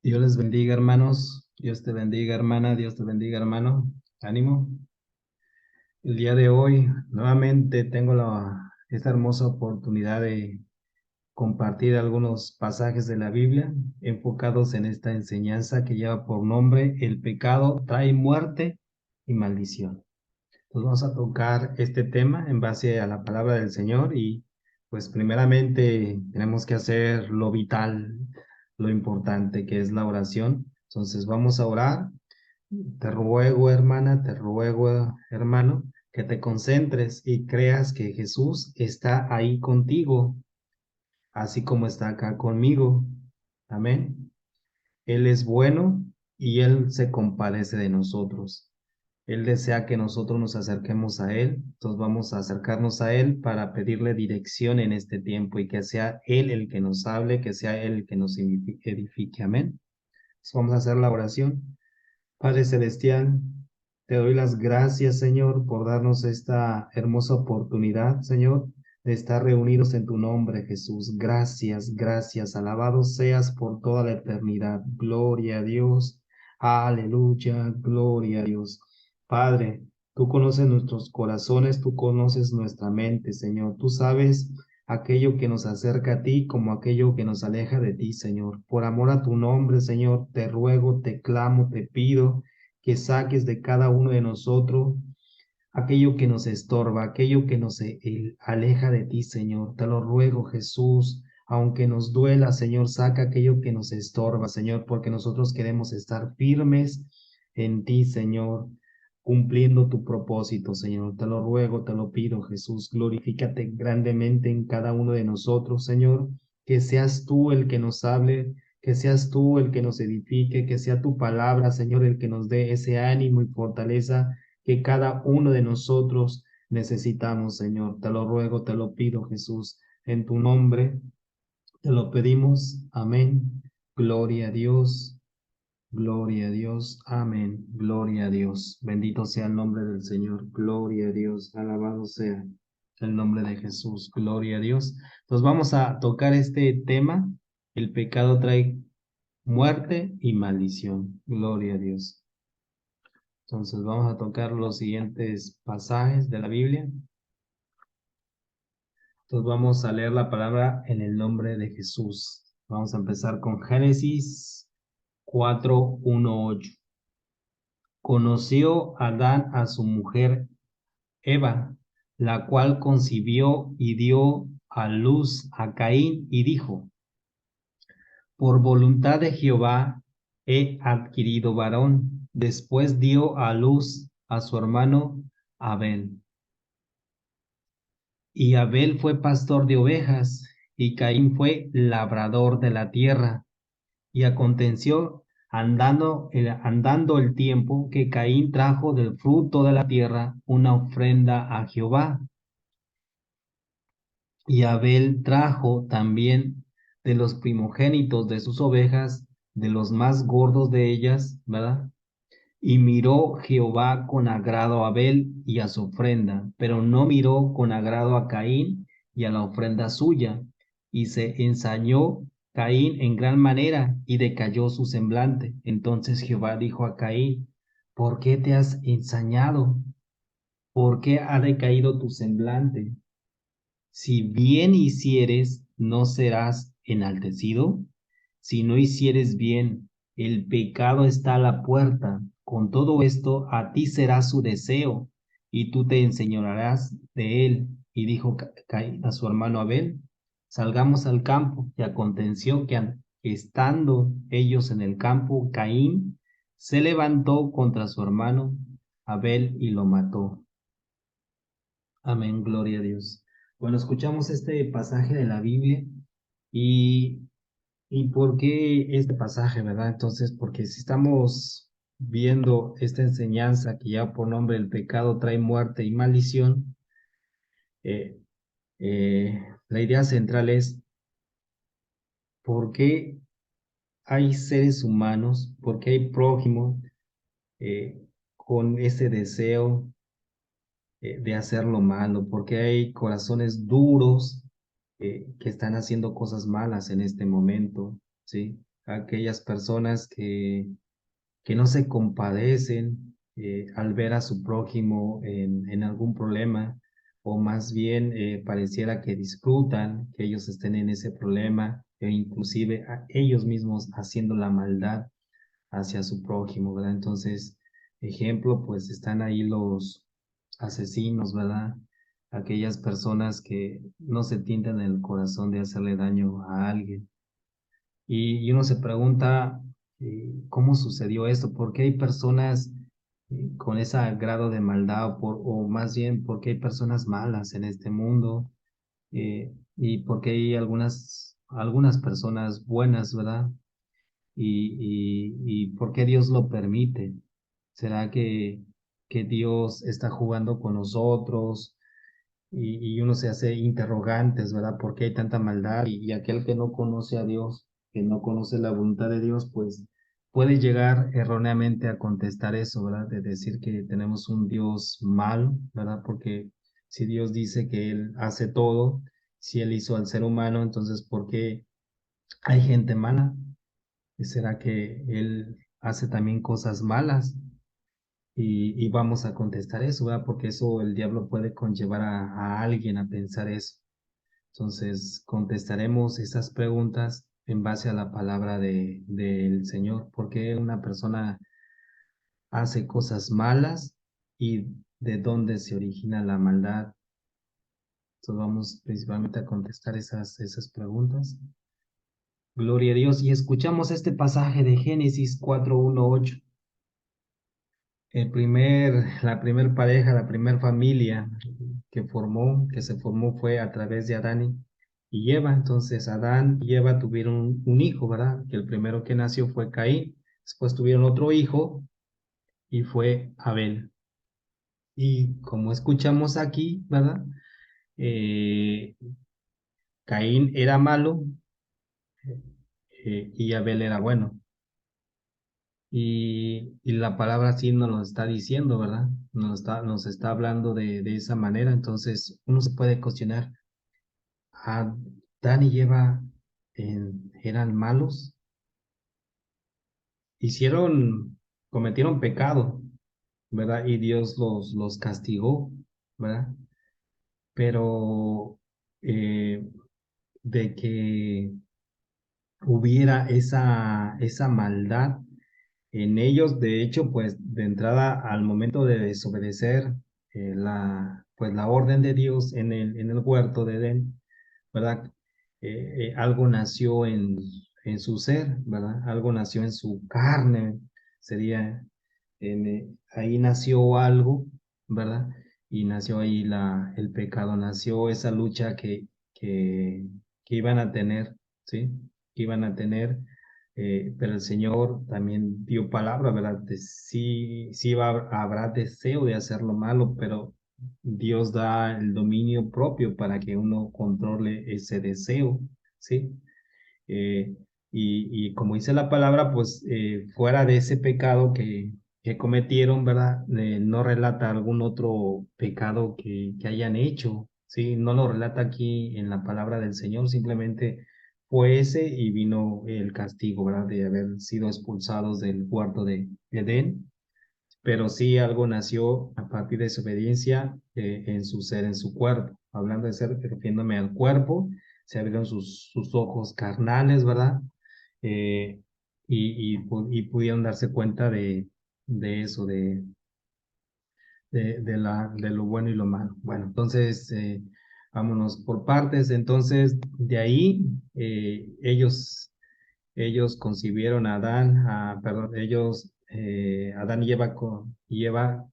Dios les bendiga, hermanos. Dios te bendiga, hermana. Dios te bendiga, hermano. Ánimo. El día de hoy, nuevamente tengo esta hermosa oportunidad de compartir algunos pasajes de la Biblia enfocados en esta enseñanza que lleva por nombre El pecado trae muerte y maldición. Entonces vamos a tocar este tema en base a la palabra del Señor y pues primeramente tenemos que hacer lo vital, lo importante que es la oración. Entonces vamos a orar. Te ruego, hermana, te ruego, hermano, que te concentres y creas que Jesús está ahí contigo, así como está acá conmigo. Amén. Él es bueno y Él se compadece de nosotros. Él desea que nosotros nos acerquemos a Él, entonces vamos a acercarnos a Él para pedirle dirección en este tiempo y que sea Él el que nos hable, que sea Él el que nos edifique. Amén. Entonces vamos a hacer la oración. Padre Celestial, te doy las gracias, Señor, por darnos esta hermosa oportunidad, Señor, de estar reunidos en tu nombre, Jesús. Gracias, gracias. Alabado seas por toda la eternidad. Gloria a Dios. Aleluya, gloria a Dios. Padre, tú conoces nuestros corazones, tú conoces nuestra mente, Señor. Tú sabes aquello que nos acerca a ti como aquello que nos aleja de ti, Señor. Por amor a tu nombre, Señor, te ruego, te clamo, te pido que saques de cada uno de nosotros aquello que nos estorba, aquello que nos aleja de ti, Señor. Te lo ruego, Jesús. Aunque nos duela, Señor, saca aquello que nos estorba, Señor, porque nosotros queremos estar firmes en ti, Señor, cumpliendo tu propósito, Señor. Te lo ruego, te lo pido, Jesús. Glorifícate grandemente en cada uno de nosotros, Señor. Que seas tú el que nos hable, que seas tú el que nos edifique, que sea tu palabra, Señor, el que nos dé ese ánimo y fortaleza que cada uno de nosotros necesitamos, Señor. Te lo ruego, te lo pido, Jesús. En tu nombre te lo pedimos. Amén. Gloria a Dios. Gloria a Dios. Amén. Gloria a Dios. Bendito sea el nombre del Señor. Gloria a Dios. Alabado sea el nombre de Jesús. Gloria a Dios. Entonces vamos a tocar este tema. El pecado trae muerte y maldición. Gloria a Dios. Entonces vamos a tocar los siguientes pasajes de la Biblia. Entonces vamos a leer la palabra en el nombre de Jesús. Vamos a empezar con Génesis 4:1-8. Conoció Adán a su mujer Eva, la cual concibió y dio a luz a Caín y dijo, por voluntad de Jehová he adquirido varón. Después dio a luz a su hermano Abel. Y Abel fue pastor de ovejas, y Caín fue labrador de la tierra. Y aconteció, andando el tiempo, que Caín trajo del fruto de la tierra una ofrenda a Jehová. Y Abel trajo también de los primogénitos de sus ovejas, de los más gordos de ellas, ¿verdad? Y miró Jehová con agrado a Abel y a su ofrenda, pero no miró con agrado a Caín y a la ofrenda suya. Y se ensañó Caín en gran manera y decayó su semblante. Entonces Jehová dijo a Caín, ¿por qué te has ensañado? ¿Por qué ha decaído tu semblante? Si bien hicieres, ¿no serás enaltecido? Si no hicieres bien, el pecado está a la puerta. Con todo esto, a ti será su deseo, y tú te enseñorearás de él. Y dijo Caín a su hermano Abel, salgamos al campo. Y aconteció que estando ellos en el campo, Caín se levantó contra su hermano Abel y lo mató. Amén, gloria a Dios. Bueno, escuchamos este pasaje de la Biblia y, y ¿por qué este pasaje, verdad? Entonces, porque si estamos viendo esta enseñanza que ya por nombre el pecado trae muerte y maldición, eh, la idea central es ¿por qué hay seres humanos, por qué hay prójimo eh, con ese deseo de hacer lo malo? ¿Por qué hay corazones duros que están haciendo cosas malas en este momento? ¿Sí? aquellas personas que no se compadecen al ver a su prójimo en algún problema, o más bien pareciera que disfrutan que ellos estén en ese problema, e inclusive a ellos mismos haciendo la maldad hacia su prójimo, ¿verdad? Entonces, ejemplo, pues están ahí los asesinos, ¿verdad? Aquellas personas que no se tientan en el corazón de hacerle daño a alguien. Y uno se pregunta, ¿cómo sucedió esto? ¿Por qué hay personas con ese grado de maldad? O más bien, ¿por qué hay personas malas en este mundo? Y por qué hay algunas personas buenas, ¿verdad? Y ¿por qué Dios lo permite? ¿Será que Dios está jugando con nosotros? Y uno se hace interrogantes, ¿verdad? ¿Por qué hay tanta maldad? Y aquel que no conoce a Dios, que no conoce la voluntad de Dios, pues puede llegar erróneamente a contestar eso, ¿verdad? De decir que tenemos un Dios malo, ¿verdad? Porque si Dios dice que Él hace todo, si Él hizo al ser humano, entonces ¿por qué hay gente mala? ¿Será que Él hace también cosas malas? Y vamos a contestar eso, ¿verdad? Porque eso el diablo puede conllevar a alguien a pensar eso. Entonces, contestaremos esas preguntas en base a la palabra del Señor. ¿Por qué una persona hace cosas malas y de dónde se origina la maldad? Entonces, vamos principalmente a contestar esas preguntas. Gloria a Dios. Y escuchamos este pasaje de Génesis 4:1-8. La primer pareja, la primer familia que se formó fue a través de Adán y Eva. Entonces Adán y Eva tuvieron un hijo, ¿verdad? Que el primero que nació fue Caín. Después tuvieron otro hijo y fue Abel. Y como escuchamos aquí, ¿verdad? Eh, Caín era malo y Abel era bueno. Y la palabra sí nos lo está diciendo, ¿verdad? Nos está hablando de esa manera. Entonces, uno se puede cuestionar, ¿Adán y Eva eran malos? Cometieron pecado, ¿verdad? Y Dios los castigó, ¿verdad? Pero eh, de que hubiera esa maldad en ellos, de hecho, pues de entrada al momento de desobedecer pues la orden de Dios en el huerto de Edén, ¿verdad? Algo nació en su ser, ¿verdad? Algo nació en su carne, sería, ahí nació algo, ¿verdad? Y nació ahí el pecado, nació esa lucha que, que iban a tener, ¿sí? Que iban a tener, pero el Señor también dio palabra, ¿verdad? Sí, sí habrá deseo de hacer lo malo, pero Dios da el dominio propio para que uno controle ese deseo, ¿sí? Eh, y como dice la palabra, pues fuera de ese pecado que cometieron, ¿verdad? No relata algún otro pecado que hayan hecho, ¿sí? No lo relata aquí en la palabra del Señor, simplemente fue ese y vino el castigo, ¿verdad? De haber sido expulsados del huerto de Edén, pero sí algo nació a partir de desobediencia en su ser, en su cuerpo. Hablando de ser, refiriéndome al cuerpo, se abrieron sus ojos carnales, ¿verdad? Eh, y pudieron darse cuenta de eso, de lo bueno y lo malo. Bueno, entonces, vámonos por partes. Entonces, de ahí, ellos concibieron a Adán, perdón, Adán y Eva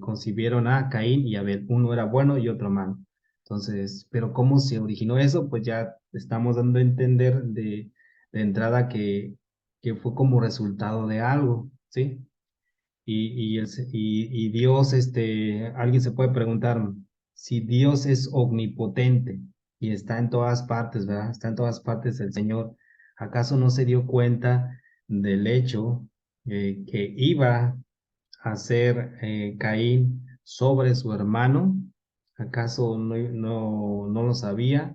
concibieron a Caín y Abel. Uno era bueno y otro malo. Entonces, pero ¿cómo se originó eso? Pues ya estamos dando a entender de entrada que fue como resultado de algo, ¿sí? Y Dios, alguien se puede preguntar si Dios es omnipotente y está en todas partes, ¿verdad? Está en todas partes el Señor. ¿Acaso no se dio cuenta del hecho que iba a hacer Caín sobre su hermano? ¿Acaso no lo sabía?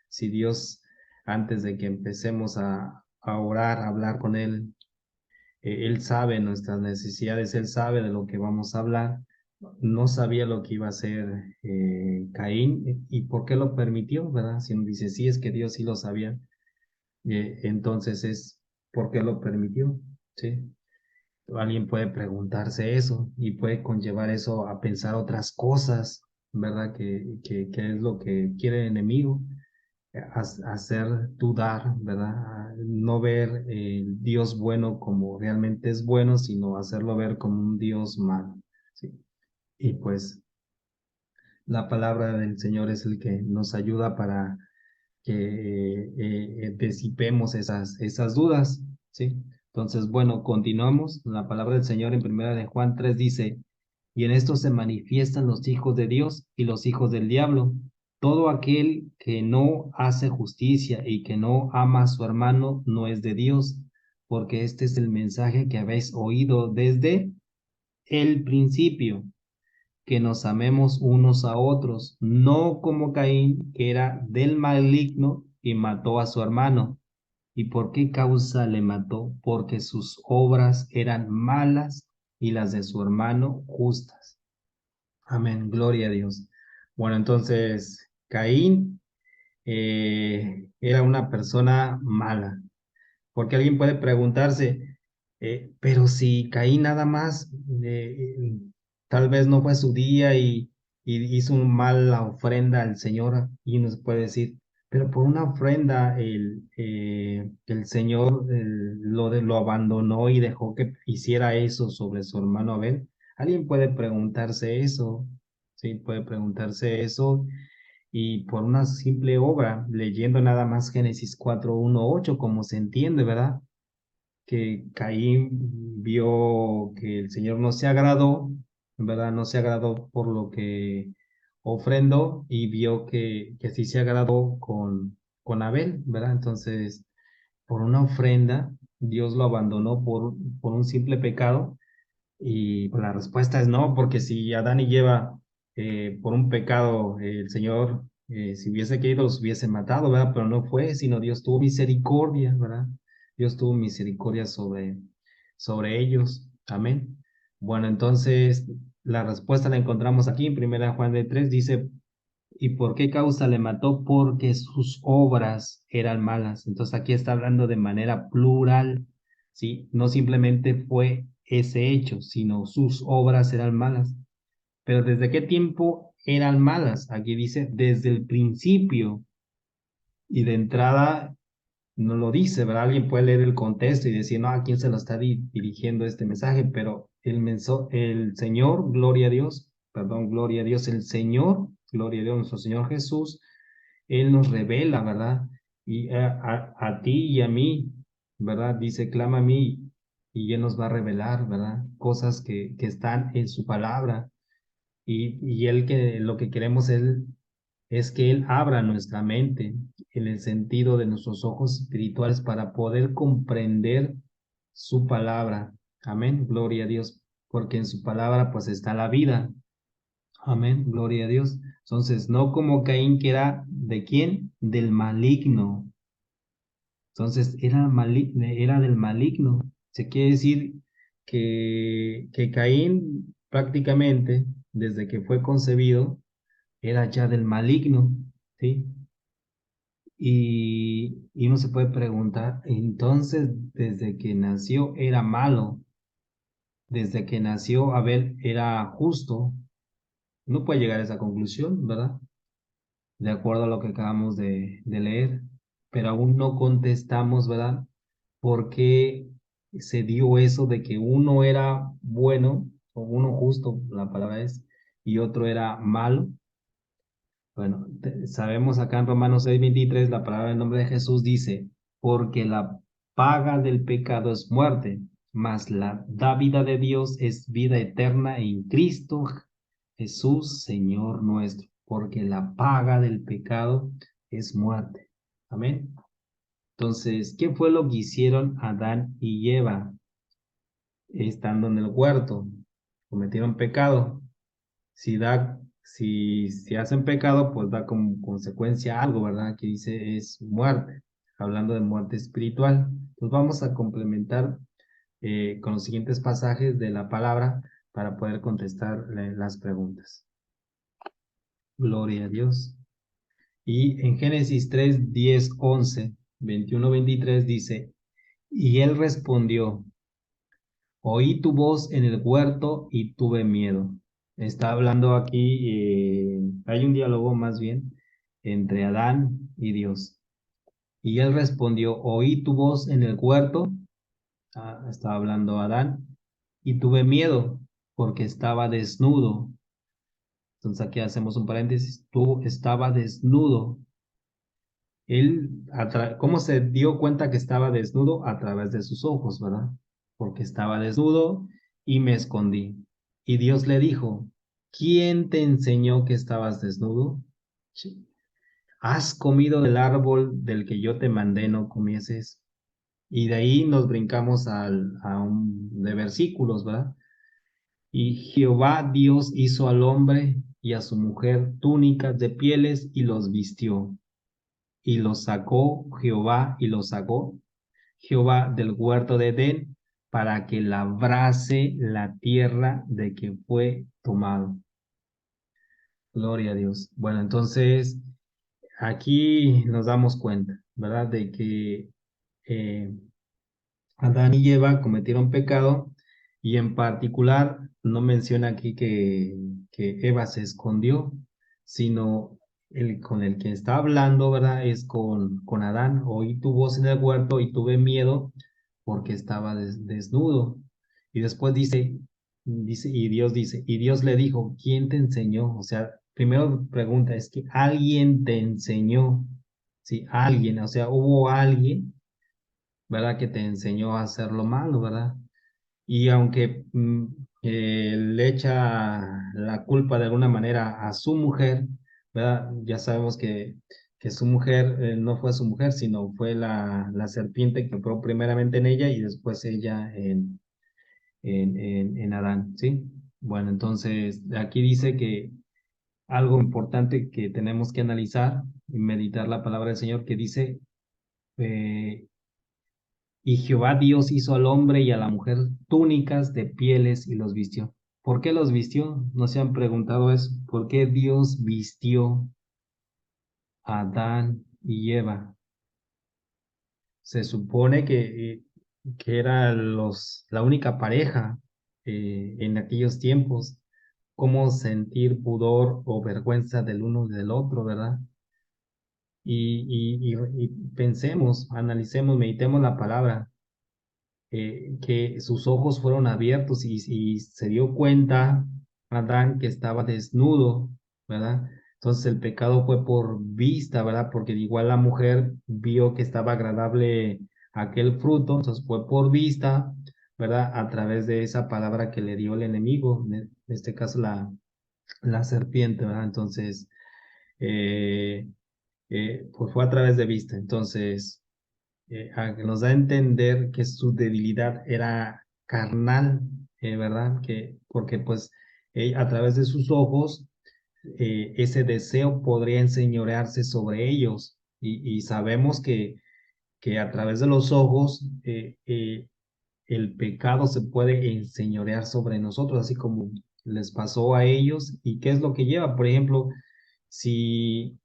Si Dios, antes de que empecemos a orar, a hablar con Él. Él sabe nuestras necesidades, Él sabe de lo que vamos a hablar. No sabía lo que iba a hacer Caín y por qué lo permitió, ¿verdad? Si nos dice, sí, es que Dios sí lo sabía, entonces es por qué lo permitió, ¿sí? Alguien puede preguntarse eso y puede conllevar eso a pensar otras cosas, ¿verdad? Que es lo que quiere el enemigo, hacer dudar, ¿verdad? No ver el Dios bueno como realmente es bueno, sino hacerlo ver como un Dios malo, ¿sí? Y pues la palabra del Señor es el que nos ayuda para que disipemos esas dudas, ¿sí? Entonces, bueno, continuamos. La palabra del Señor en primera de Juan 3 dice, y en esto se manifiestan los hijos de Dios y los hijos del diablo. Todo aquel que no hace justicia y que no ama a su hermano no es de Dios, porque este es el mensaje que habéis oído desde el principio, que nos amemos unos a otros, no como Caín, que era del maligno y mató a su hermano. ¿Y por qué causa le mató? Porque sus obras eran malas y las de su hermano justas. Amén, gloria a Dios. Bueno, entonces Caín era una persona mala, porque alguien puede preguntarse, pero si Caín nada más, tal vez no fue su día y hizo una mala ofrenda al Señor, y uno se puede decir, pero por una ofrenda el Señor lo abandonó y dejó que hiciera eso sobre su hermano Abel. Alguien puede preguntarse eso, sí, puede preguntarse eso y por una simple obra, leyendo nada más Génesis 4:1-8, como se entiende, ¿verdad? Que Caín vio que el Señor no se agradó, ¿verdad? No se agradó por lo que ofrendó y vio que sí se agradó con Abel, ¿verdad? Entonces, por una ofrenda, Dios lo abandonó por un simple pecado y pues, la respuesta es no, porque si Adán y Eva, por un pecado, el Señor, si hubiese querido, los hubiese matado, ¿verdad? Pero no fue, sino Dios tuvo misericordia, ¿verdad? Dios tuvo misericordia sobre ellos. Amén. Bueno, entonces la respuesta la encontramos aquí en 1 Juan de 3, dice, ¿y por qué causa le mató? Porque sus obras eran malas. Entonces aquí está hablando de manera plural, ¿sí? No simplemente fue ese hecho, sino sus obras eran malas. Pero ¿desde qué tiempo eran malas? Aquí dice desde el principio y de entrada no lo dice, ¿verdad? Alguien puede leer el contexto y decir, no, ¿a quién se lo está dirigiendo este mensaje? Pero el Señor, gloria a Dios, perdón, gloria a Dios, el Señor, gloria a Dios, nuestro Señor Jesús, Él nos revela, ¿verdad? Y a ti y a mí, ¿verdad? Dice, clama a mí y Él nos va a revelar, ¿verdad? Cosas que están en su palabra. Y Él que lo que queremos es que Él abra nuestra mente en el sentido de nuestros ojos espirituales para poder comprender su palabra. Amén, gloria a Dios, porque en su palabra pues está la vida. Amén, gloria a Dios. Entonces, no como Caín que era de quién, del maligno. Entonces, era del maligno. Se quiere decir que Caín prácticamente, desde que fue concebido, era ya del maligno, ¿sí? Y uno se puede preguntar, entonces, desde que nació era malo, desde que nació Abel era justo. No puede llegar a esa conclusión, ¿verdad? De acuerdo a lo que acabamos de leer, pero aún no contestamos, ¿verdad? ¿Por qué se dio eso de que uno era bueno, o uno justo, la palabra es, y otro era malo? Bueno, sabemos acá en Romanos 6:23, la palabra en nombre de Jesús dice, porque la paga del pecado es muerte, mas la dávida de Dios es vida eterna en Cristo Jesús, Señor nuestro, porque la paga del pecado es muerte. Amén. Entonces, ¿qué fue lo que hicieron Adán y Eva estando en el huerto? Cometieron pecado. Si hacen pecado, pues da como consecuencia algo, ¿verdad? Que dice es muerte. hablando de muerte espiritual. Entonces vamos a complementar con los siguientes pasajes de la palabra para poder contestar las preguntas. Gloria a Dios. Y en Génesis 3, 10, 11, 21, 23 dice, y él respondió, oí tu voz en el huerto y tuve miedo. Está hablando aquí, hay un diálogo más bien entre Adán y Dios. Y él respondió, oí tu voz en el huerto, estaba hablando Adán, y tuve miedo porque estaba desnudo. Entonces aquí hacemos un paréntesis, tú estaba desnudo. Él, ¿cómo se dio cuenta que estaba desnudo? A través de sus ojos, ¿verdad? Porque estaba desnudo y me escondí. Y Dios le dijo, ¿quién te enseñó que estabas desnudo? Sí. ¿Has comido del árbol del que yo te mandé no comieses? Y de ahí nos brincamos a un de versículos, ¿verdad? Y Jehová Dios hizo al hombre y a su mujer túnicas de pieles y los vistió. Y los sacó Jehová y los sacó Jehová del huerto de Edén para que labrase la tierra de que fue tomado. Gloria a Dios. Bueno, entonces aquí nos damos cuenta, ¿verdad? De que eh, Adán y Eva cometieron pecado y en particular no menciona aquí que Eva se escondió, sino con el que está hablando, ¿verdad? Es con Adán. Oí tu voz en el huerto y tuve miedo porque estaba desnudo. Y después y Dios dice, y Dios le dijo, ¿quién te enseñó? O sea, primero pregunta, es que alguien te enseñó, ¿sí? Alguien, o sea, hubo alguien, ¿verdad? Que te enseñó a hacer lo malo, ¿verdad? Y aunque le echa la culpa de alguna manera a su mujer, ¿verdad? Ya sabemos que su mujer no fue su mujer, sino fue la serpiente que entró primeramente en ella y después ella en Adán, ¿sí? Bueno, entonces aquí dice que algo importante que tenemos que analizar y meditar la palabra del Señor que dice, eh, y Jehová Dios hizo al hombre y a la mujer túnicas de pieles y los vistió. ¿Por qué los vistió? ¿No se han preguntado eso? ¿Por qué Dios vistió a Adán y Eva? Se supone que era la única pareja en aquellos tiempos. ¿Cómo sentir pudor o vergüenza del uno y del otro, verdad? Y pensemos, analicemos, meditemos la palabra. Que sus ojos fueron abiertos y se dio cuenta Adán que estaba desnudo, ¿verdad? Entonces el pecado fue por vista, ¿verdad? Porque igual la mujer vio que estaba agradable aquel fruto, entonces fue por vista, ¿verdad? A través de esa palabra que le dio el enemigo, en este caso la serpiente, ¿verdad? Entonces, eh, pues fue a través de vista. Entonces, que nos da a entender que su debilidad era carnal, ¿verdad? Porque pues a través de sus ojos ese deseo podría enseñorearse sobre ellos y sabemos que a través de los ojos el pecado se puede enseñorear sobre nosotros, así como les pasó a ellos. ¿Y qué es lo que lleva? Por ejemplo, si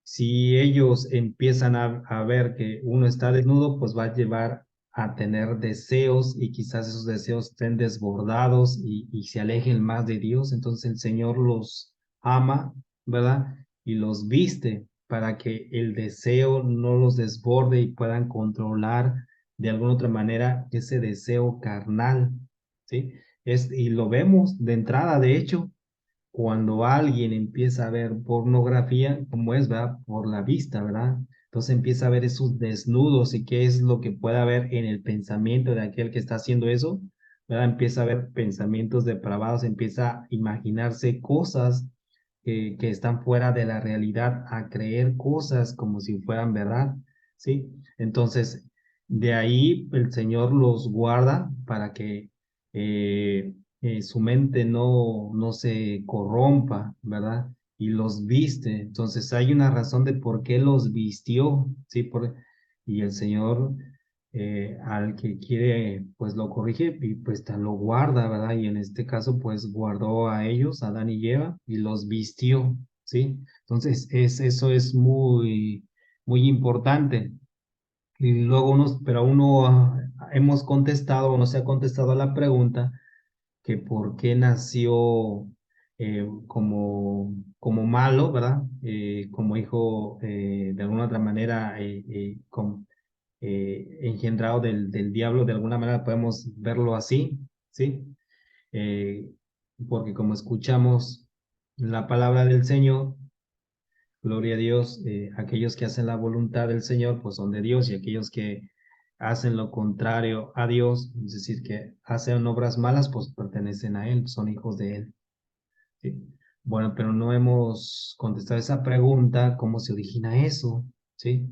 si ellos empiezan a ver que uno está desnudo, pues va a llevar a tener deseos y quizás esos deseos estén desbordados y se alejen más de Dios. Entonces el Señor los ama, ¿verdad? Y los viste para que el deseo no los desborde y puedan controlar de alguna otra manera ese deseo carnal, ¿sí? Y lo vemos de entrada, de hecho cuando alguien empieza a ver pornografía, como es, ¿verdad? Por la vista, ¿verdad? Entonces empieza a ver esos desnudos y qué es lo que puede haber en el pensamiento de aquel que está haciendo eso, ¿verdad? Empieza a ver pensamientos depravados, empieza a imaginarse cosas que están fuera de la realidad, a creer cosas como si fueran verdad, ¿sí? Entonces, de ahí el Señor los guarda para que su mente no se corrompa, ¿verdad? Y los viste. Entonces hay una razón de por qué los vistió, ¿sí? y el Señor al que quiere, pues lo corrige y pues lo guarda, ¿verdad? Y en este caso, pues guardó a ellos, a Adán y Eva, y los vistió, ¿sí? Entonces, eso es muy, muy importante. Y luego pero aún no hemos contestado o no se ha contestado la pregunta que por qué nació como malo, ¿verdad? Como hijo de alguna otra manera engendrado del diablo, de alguna manera podemos verlo así, ¿sí? Eh, Porque como escuchamos la palabra del Señor, gloria a Dios, aquellos que hacen la voluntad del Señor, pues son de Dios, y aquellos que hacen lo contrario a Dios, es decir, que hacen obras malas, pues pertenecen a Él, son hijos de Él. ¿Sí? Bueno, pero no hemos contestado esa pregunta, ¿cómo se origina eso? ¿Sí?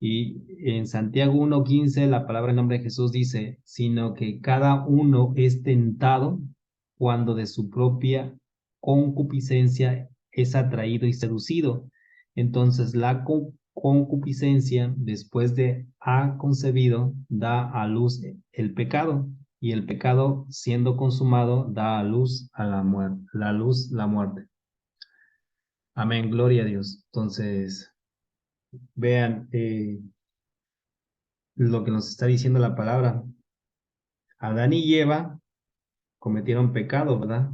Y en Santiago 1:15 la palabra en nombre de Jesús dice, sino que cada uno es tentado cuando de su propia concupiscencia es atraído y seducido. Entonces la concupiscencia, después de ha concebido, da a luz el pecado, y el pecado, siendo consumado, da a luz a la muerte, la muerte. Amén, gloria a Dios. Entonces, vean, lo que nos está diciendo la palabra. Adán y Eva cometieron pecado, ¿verdad?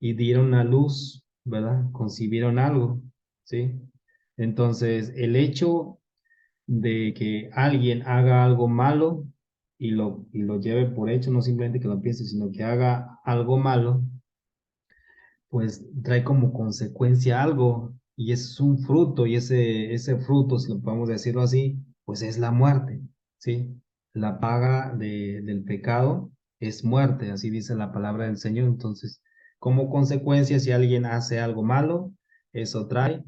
Y dieron a luz, ¿verdad? Concibieron algo, ¿sí? Entonces, el hecho de que alguien haga algo malo y lo lleve por hecho, no simplemente que lo piense, sino que haga algo malo, pues trae como consecuencia algo, y es un fruto, y ese fruto, si lo podemos decirlo así, pues es la muerte, ¿sí? La paga del pecado es muerte, así dice la palabra del Señor. Entonces, como consecuencia, si alguien hace algo malo, eso trae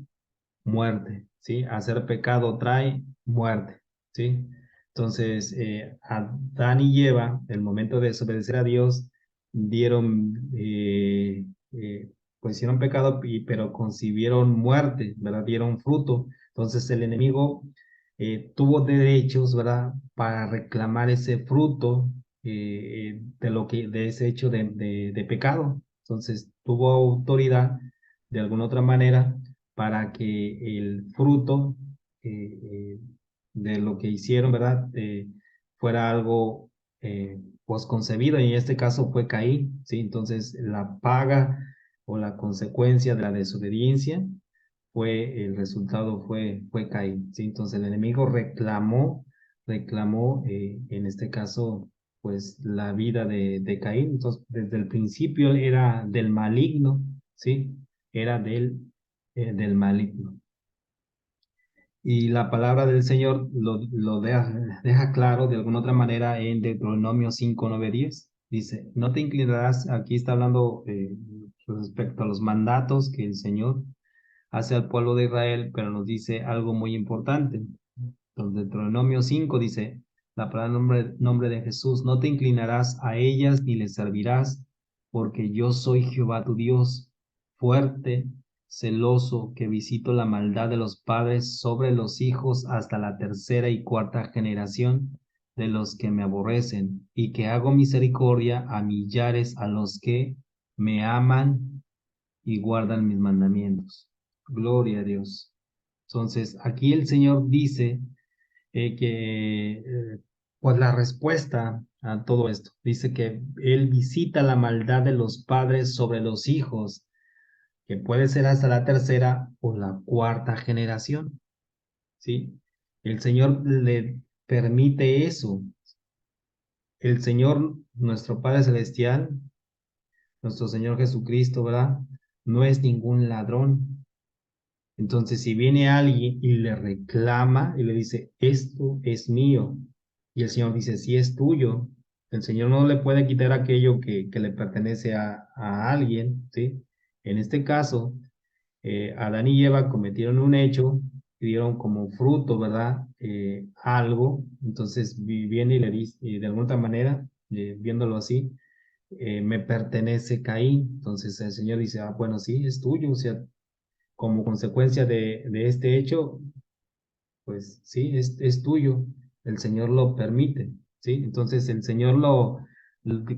muerte, ¿sí? Hacer pecado trae muerte, ¿sí? Entonces, Adán y Eva, en el momento de desobedecer a Dios, dieron, pues hicieron pecado, pero concibieron muerte, ¿verdad? Dieron fruto. Entonces, el enemigo tuvo derechos, ¿verdad? Para reclamar ese fruto de ese hecho de pecado. Entonces, tuvo autoridad de alguna otra manera para que el fruto eh, eh, de lo que hicieron, ¿verdad? Fuera algo pues concebido, y en este caso fue Caín, ¿sí? Entonces la paga o la consecuencia de la desobediencia el resultado fue Caín, ¿sí? Entonces el enemigo reclamó en este caso, pues la vida de Caín. Entonces desde el principio era del maligno, ¿sí? Era del maligno. Y la palabra del Señor lo deja claro de alguna otra manera en Deuteronomio 5:9-10. Dice, no te inclinarás, aquí está hablando respecto a los mandatos que el Señor hace al pueblo de Israel, pero nos dice algo muy importante. Entonces, Deuteronomio 5 dice, la palabra nombre de Jesús, no te inclinarás a ellas ni les servirás, porque yo soy Jehová tu Dios, fuerte, celoso, que visito la maldad de los padres sobre los hijos hasta la tercera y cuarta generación de los que me aborrecen, y que hago misericordia a millares a los que me aman y guardan mis mandamientos. Gloria a Dios. Entonces, aquí el Señor dice pues la respuesta a todo esto, dice que Él visita la maldad de los padres sobre los hijos, que puede ser hasta la tercera o la cuarta generación, ¿sí? El Señor le permite eso. El Señor, nuestro Padre Celestial, nuestro Señor Jesucristo, ¿verdad? No es ningún ladrón. Entonces, si viene alguien y le reclama y le dice, esto es mío, y el Señor dice, sí es tuyo, el Señor no le puede quitar aquello que le pertenece a alguien, ¿sí? En este caso, Adán y Eva cometieron un hecho y dieron como fruto, ¿verdad? Algo, entonces viene y le dice, y de alguna otra manera, viéndolo así, me pertenece Caín. Entonces el Señor dice, ah, bueno, sí, es tuyo, o sea, como consecuencia de este hecho, pues sí, es tuyo, el Señor lo permite, ¿sí? Entonces el Señor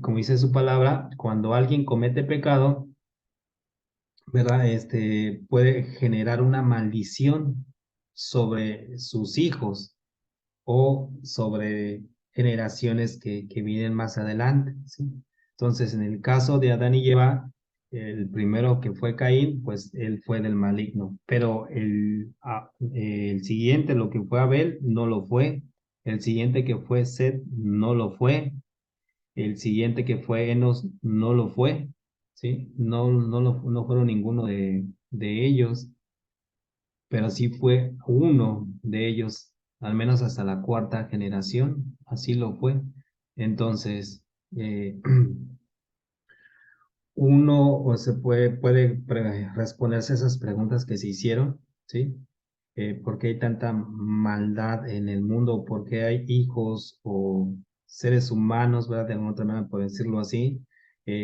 como dice su palabra, cuando alguien comete pecado, ¿verdad? Puede generar una maldición sobre sus hijos o sobre generaciones que vienen más adelante, ¿sí? Entonces, en el caso de Adán y Eva, el primero que fue Caín, pues él fue del maligno, pero el siguiente, lo que fue Abel, no lo fue. El siguiente que fue Set, no lo fue. El siguiente que fue Enos, no lo fue, ¿sí? No fueron ninguno de ellos, pero sí fue uno de ellos, al menos hasta la cuarta generación, así lo fue. Entonces, eh, uno o se puede responderse esas preguntas que se hicieron, ¿sí? ¿Por qué hay tanta maldad en el mundo? ¿Por qué hay hijos o seres humanos, ¿verdad? De alguna otra manera, por decirlo así,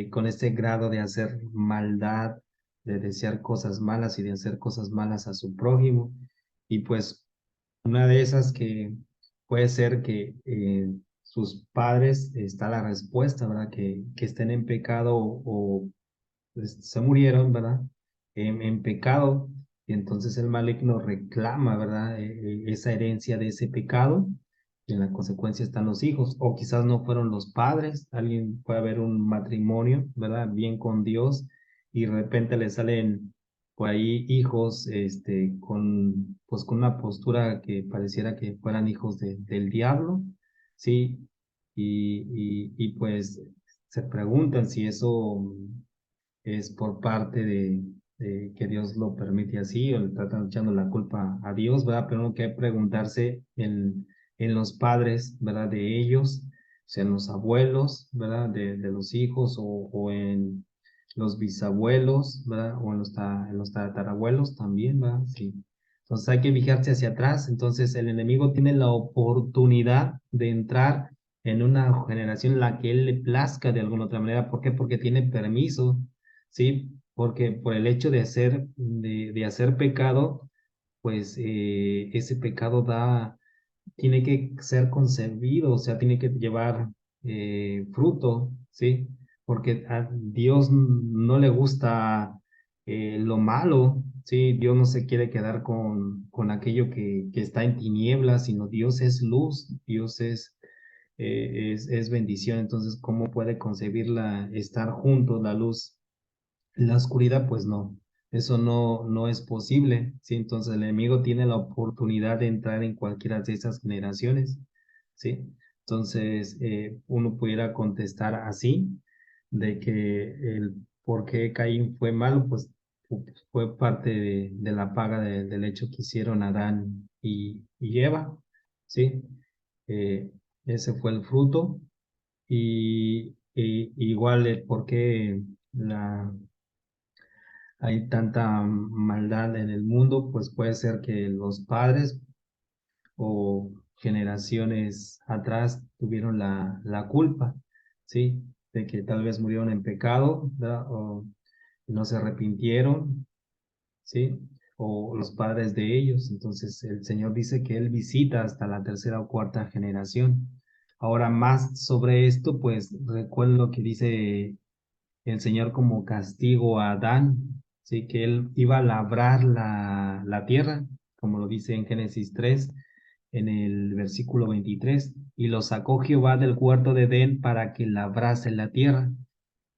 con este grado de hacer maldad, de desear cosas malas y de hacer cosas malas a su prójimo? Y pues una de esas que puede ser que sus padres, está la respuesta, ¿verdad? Que estén en pecado o pues, se murieron, ¿verdad? En pecado, y entonces el maligno reclama, ¿verdad? Esa herencia de ese pecado, y en la consecuencia están los hijos, o quizás no fueron los padres, alguien puede haber un matrimonio, ¿verdad? Bien con Dios, y de repente le salen por ahí hijos, pues con una postura que pareciera que fueran hijos del diablo, ¿sí? Pues se preguntan si eso es por parte de que Dios lo permite así o le tratan echando la culpa a Dios, ¿verdad? Pero uno hay que preguntarse en los padres, ¿verdad? De ellos, o sea, en los abuelos, ¿verdad? De los hijos o en los bisabuelos, ¿verdad? O en los tatarabuelos también, ¿verdad? Sí. Entonces hay que fijarse hacia atrás. Entonces el enemigo tiene la oportunidad de entrar en una generación en la que él le plazca de alguna otra manera. ¿Por qué? Porque tiene permiso. ¿Sí? Porque por el hecho de hacer pecado, pues ese pecado tiene que ser concebido, o sea, tiene que llevar fruto, ¿sí? Porque a Dios no le gusta lo malo, ¿sí? Dios no se quiere quedar con aquello que está en tinieblas, sino Dios es luz, Dios es bendición. Entonces, ¿cómo puede concebirla, estar juntos la luz? La oscuridad, pues no, eso no es posible, ¿sí? Entonces el enemigo tiene la oportunidad de entrar en cualquiera de esas generaciones, ¿sí? Entonces uno pudiera contestar así, de que el por qué Caín fue malo, pues fue parte de la paga del hecho que hicieron Adán y Eva, ¿sí? Eh, Ese fue el fruto y igual el por qué la hay tanta maldad en el mundo, pues puede ser que los padres o generaciones atrás tuvieron la culpa, ¿sí? De que tal vez murieron en pecado, ¿verdad? O no se arrepintieron, ¿sí? O los padres de ellos. Entonces el Señor dice que Él visita hasta la tercera o cuarta generación. Ahora más sobre esto, pues recuerdo lo que dice el Señor como castigo a Adán, ¿sí? Que él iba a labrar la tierra, como lo dice en Génesis 3, en el versículo 23, y lo sacó Jehová del huerto de Edén para que labrase la tierra.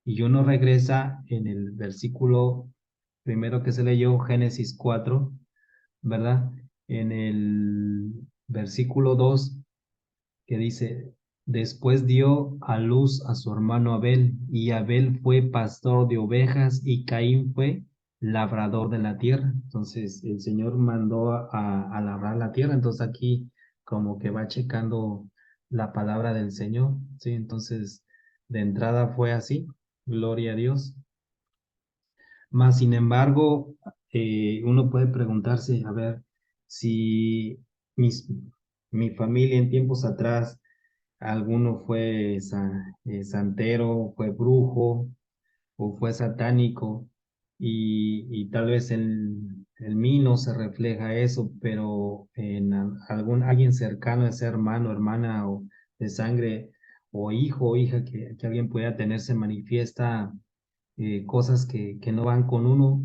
Y uno regresa en el versículo primero que se leyó, Génesis 4, ¿verdad? En el versículo 2 que dice, después dio a luz a su hermano Abel, y Abel fue pastor de ovejas y Caín fue labrador de la tierra. Entonces el Señor mandó a labrar la tierra, entonces aquí como que va checando la palabra del Señor, ¿sí? Entonces de entrada fue así, gloria a Dios. Más sin embargo, uno puede preguntarse, a ver, si mis, mi familia en tiempos atrás, alguno fue santero, fue brujo o fue satánico y tal vez En mí no se refleja eso, pero en alguien cercano, ese hermano, hermana o de sangre, o hijo o hija que alguien pueda tener, se manifiesta cosas que no van con uno.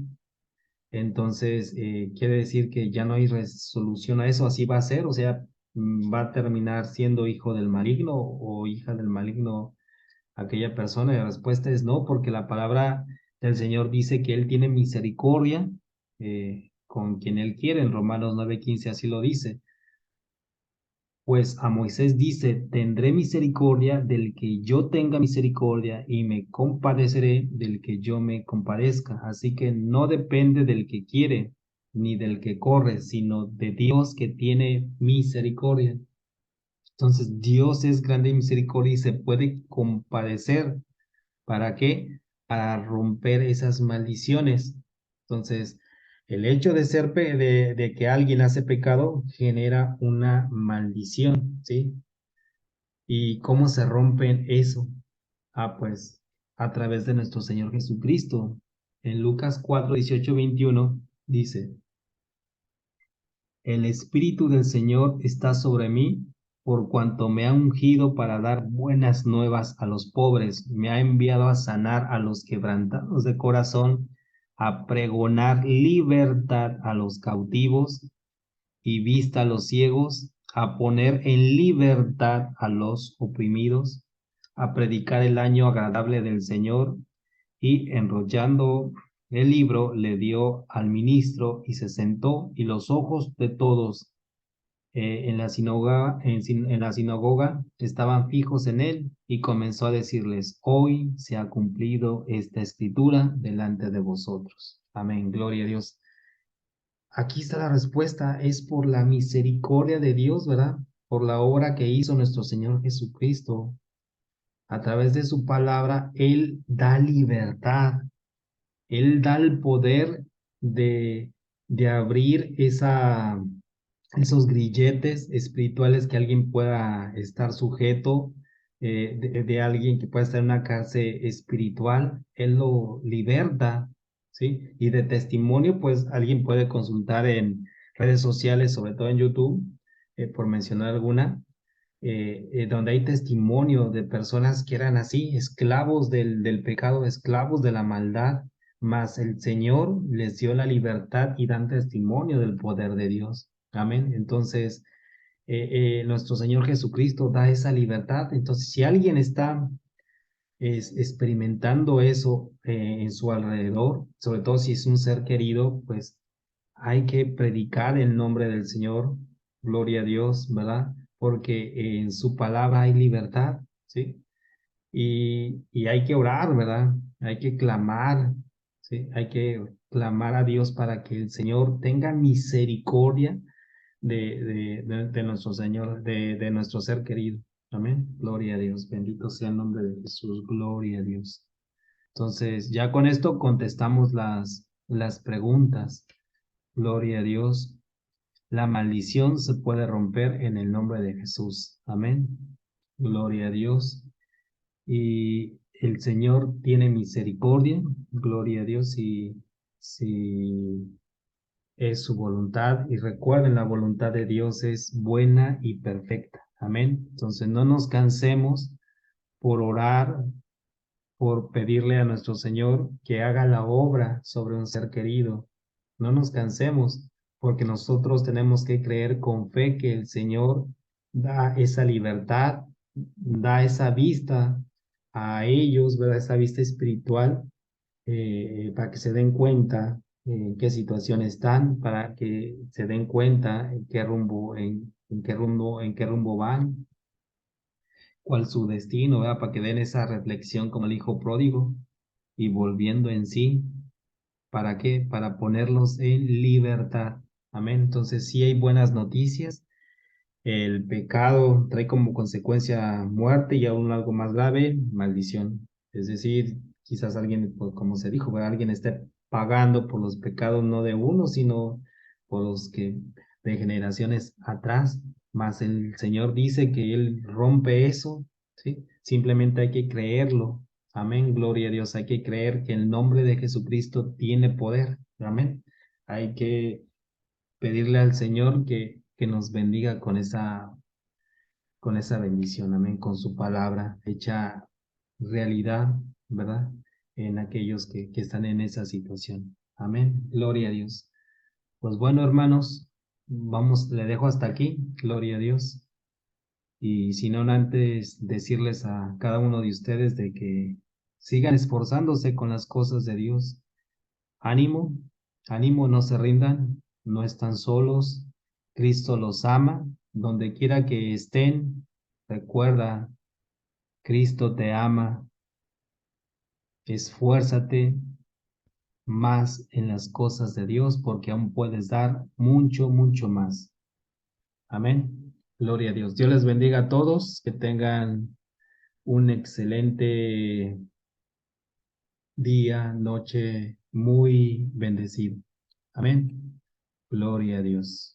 Entonces, quiere decir que ya no hay resolución a eso, así va a ser, o sea, va a terminar siendo hijo del maligno o hija del maligno aquella persona. Y la respuesta es no, porque la palabra del Señor dice que Él tiene misericordia con quien Él quiere. En Romanos 9:15 así lo dice. Pues a Moisés dice, tendré misericordia del que yo tenga misericordia y me compadeceré del que yo me compadezca. Así que no depende del que quiere ni del que corre, sino de Dios que tiene misericordia. Entonces Dios es grande en misericordia y se puede compadecer. ¿Para qué? Para romper esas maldiciones. Entonces, el hecho de de que alguien hace pecado genera una maldición, ¿sí? ¿Y cómo se rompen eso? Ah, pues a través de nuestro Señor Jesucristo. En Lucas 4:18-21 dice: el Espíritu del Señor está sobre mí, por cuanto me ha ungido para dar buenas nuevas a los pobres, me ha enviado a sanar a los quebrantados de corazón, a pregonar libertad a los cautivos y vista a los ciegos, a poner en libertad a los oprimidos, a predicar el año agradable del Señor. Y enrollando el libro, le dio al ministro y se sentó, y los ojos de todos en la sinagoga estaban fijos en él, y comenzó a decirles: hoy se ha cumplido esta escritura delante de vosotros. Amén, gloria a Dios. Aquí está la respuesta, es por la misericordia de Dios, ¿verdad? Por la obra que hizo nuestro Señor Jesucristo. A través de su palabra, Él da libertad. Él da el poder de, de abrir esos grilletes espirituales que alguien pueda estar sujeto, de alguien que pueda estar en una cárcel espiritual. Él lo liberta, ¿sí? Y de testimonio, pues alguien puede consultar en redes sociales, sobre todo en YouTube, por mencionar alguna, donde hay testimonio de personas que eran así, esclavos del pecado, esclavos de la maldad, mas el Señor les dio la libertad y dan testimonio del poder de Dios. Amén. Entonces, nuestro Señor Jesucristo da esa libertad. Entonces, si alguien está experimentando eso en su alrededor, sobre todo si es un ser querido, pues hay que predicar el nombre del Señor, gloria a Dios, ¿verdad? Porque en su palabra hay libertad, ¿sí? Y hay que orar, ¿verdad? Hay que clamar, ¿sí? Hay que clamar a Dios para que el Señor tenga misericordia de nuestro Señor, de nuestro ser querido. Amén. Gloria a Dios. Bendito sea el nombre de Jesús. Gloria a Dios. Entonces, ya con esto contestamos las preguntas. Gloria a Dios. La maldición se puede romper en el nombre de Jesús. Amén. Gloria a Dios. Y el Señor tiene misericordia. Gloria a Dios. Si es su voluntad. Y recuerden, la voluntad de Dios es buena y perfecta. Amén. Entonces, no nos cansemos por orar, por pedirle a nuestro Señor que haga la obra sobre un ser querido. No nos cansemos, porque nosotros tenemos que creer con fe que el Señor da esa libertad, da esa vista a ellos, ¿verdad? Esa vista espiritual, para que se den cuenta en qué situación están, para que se den cuenta en qué rumbo, en qué rumbo van, cuál su destino, ¿verdad? Para que den esa reflexión como el hijo pródigo y volviendo en sí. ¿Para qué? Para ponerlos en libertad. Amén. Entonces, sí hay buenas noticias. El pecado trae como consecuencia muerte y aún algo más grave, maldición. Es decir, quizás alguien, pues, como se dijo, ¿verdad? Alguien esté pagando por los pecados no de uno, sino por los que de generaciones atrás. Mas el Señor dice que Él rompe eso, ¿sí? Simplemente hay que creerlo. Amén, gloria a Dios. Hay que creer que el nombre de Jesucristo tiene poder. Amén. Hay que pedirle al Señor que nos bendiga con esa bendición, amén, con su palabra hecha realidad, ¿verdad? En aquellos que están en esa situación. Amén. Gloria a Dios. Pues bueno, hermanos, vamos, le dejo hasta aquí. Gloria a Dios. Y si no, antes decirles a cada uno de ustedes de que sigan esforzándose con las cosas de Dios. Ánimo, ánimo, no se rindan, no están solos. Cristo los ama. Donde quiera que estén, recuerda, Cristo te ama. Esfuérzate más en las cosas de Dios porque aún puedes dar mucho, mucho más. Amén. Gloria a Dios. Dios les bendiga a todos. Que tengan un excelente día, noche, muy bendecido. Amén. Gloria a Dios.